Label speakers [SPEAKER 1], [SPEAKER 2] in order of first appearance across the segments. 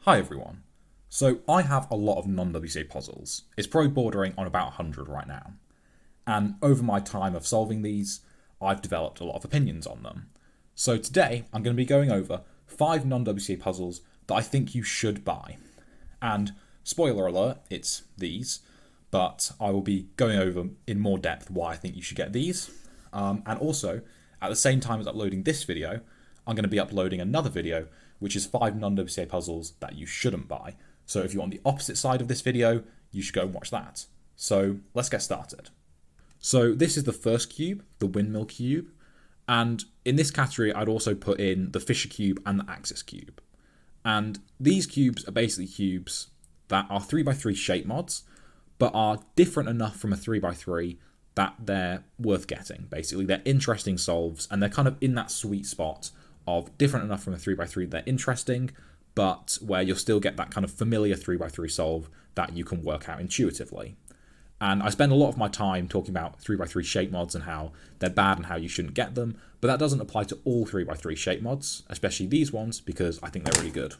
[SPEAKER 1] Hi everyone. So I have a lot of non-WCA puzzles. It's probably bordering on about 100 right now. And over my time of solving these, I've developed a lot of opinions on them. So today I'm going to be going over 5 non-WCA puzzles that I think you should buy. And spoiler alert, it's these, but I will be going over in more depth why I think you should get these. And also, at the same time as uploading this video, I'm going to be uploading another video which is 5 non-WCA puzzles that you shouldn't buy. So if you're on the opposite side of this video, you should go and watch that. So let's get started. So this is the first cube, the Windmill Cube. And in this category, I'd also put in the Fisher Cube and the Axis Cube. And these cubes are basically cubes that are 3x3 shape mods, but are different enough from a 3x3 that they're worth getting, basically. They're interesting solves, and they're kind of in that sweet spot of different enough from a 3x3 they're interesting, but where you'll still get that kind of familiar 3x3 solve that you can work out intuitively. And I spend a lot of my time talking about 3x3 shape mods and how they're bad and how you shouldn't get them, but that doesn't apply to all 3x3 shape mods, especially these ones, because I think they're really good.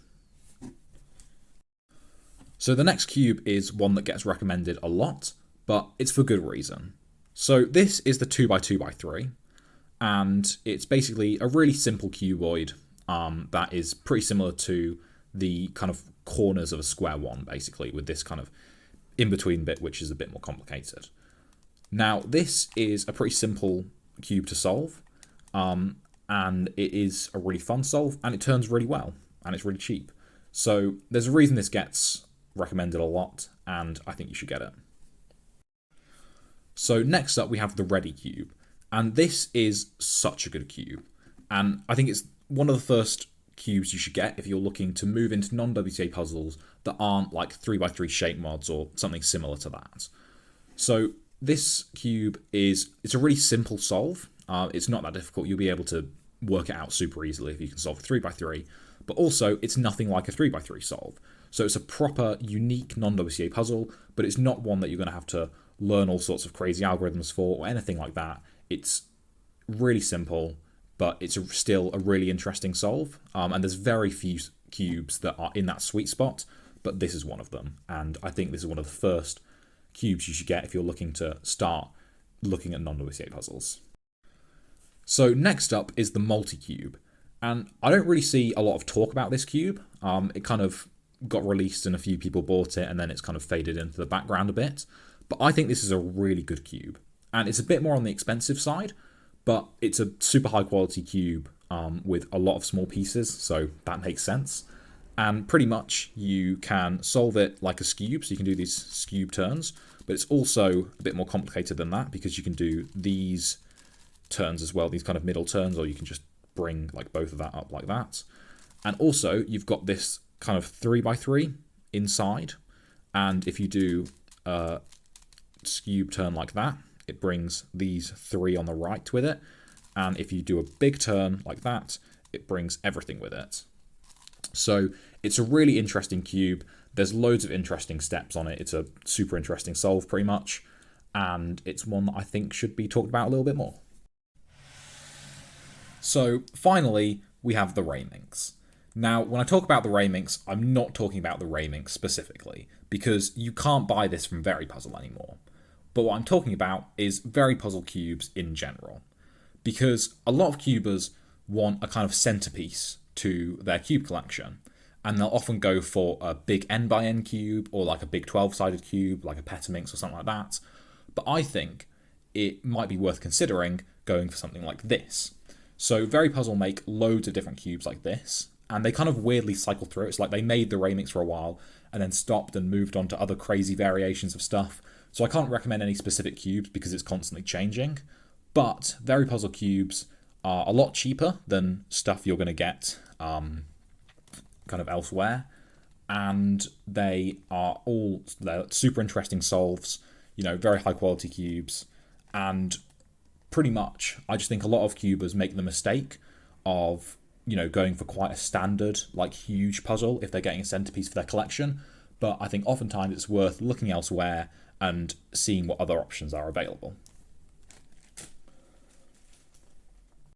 [SPEAKER 1] So the next cube is one that gets recommended a lot, but it's for good reason. So this is the 2x2x3. And it's basically a really simple cuboid that is pretty similar to the kind of corners of a square one, basically, with this kind of in-between bit, which is a bit more complicated. Now, this is a pretty simple cube to solve, and it is a really fun solve, and it turns really well, and it's really cheap. So there's a reason this gets recommended a lot, and I think you should get it. So next up, we have the Ready Cube. And this is such a good cube. And I think it's one of the first cubes you should get if you're looking to move into non-WCA puzzles that aren't like 3x3 shape mods or something similar to that. So this cube it's a really simple solve. It's not that difficult. You'll be able to work it out super easily if you can solve a 3x3. But also, it's nothing like a 3x3 solve. So it's a proper, unique non-WCA puzzle, but it's not one that you're going to have to learn all sorts of crazy algorithms for or anything like that. It's really simple, but it's still a really interesting solve. And there's very few cubes that are in that sweet spot, but this is one of them. And I think this is one of the first cubes you should get if you're looking to start looking at non-WCA puzzles. So next up is the multi-cube. And I don't really see a lot of talk about this cube. It kind of got released and a few people bought it, and then it's kind of faded into the background a bit. But I think this is a really good cube. And it's a bit more on the expensive side, but it's a super high quality cube with a lot of small pieces, so that makes sense. And pretty much you can solve it like a skewb, so you can do these skewb turns, but it's also a bit more complicated than that because you can do these turns as well, these kind of middle turns, or you can just bring like both of that up like that. And also you've got this kind of 3x3 inside, and if you do a skewb turn like that, it brings these 3 on the right with it. And if you do a big turn like that, it brings everything with it. So it's a really interesting cube. There's loads of interesting steps on it. It's a super interesting solve pretty much. And it's one that I think should be talked about a little bit more. So finally, we have the Rayminx. Now, when I talk about the Rayminx, I'm not talking about the Rayminx specifically, because you can't buy this from Very Puzzle anymore. But what I'm talking about is Very Puzzle cubes in general. Because a lot of cubers want a kind of centerpiece to their cube collection. And they'll often go for a big n by n cube or like a big 12-sided cube, like a Petaminx or something like that. But I think it might be worth considering going for something like this. So Very Puzzle make loads of different cubes like this. And they kind of weirdly cycle through. It's like they made the Rayminx for a while and then stopped and moved on to other crazy variations of stuff. So I can't recommend any specific cubes because it's constantly changing. But Very Puzzle cubes are a lot cheaper than stuff you're going to get kind of elsewhere. And they're super interesting solves, very high quality cubes. And pretty much, I just think a lot of cubers make the mistake of going for quite a standard, like huge puzzle if they're getting a centerpiece for their collection. But I think oftentimes it's worth looking elsewhere and seeing what other options are available.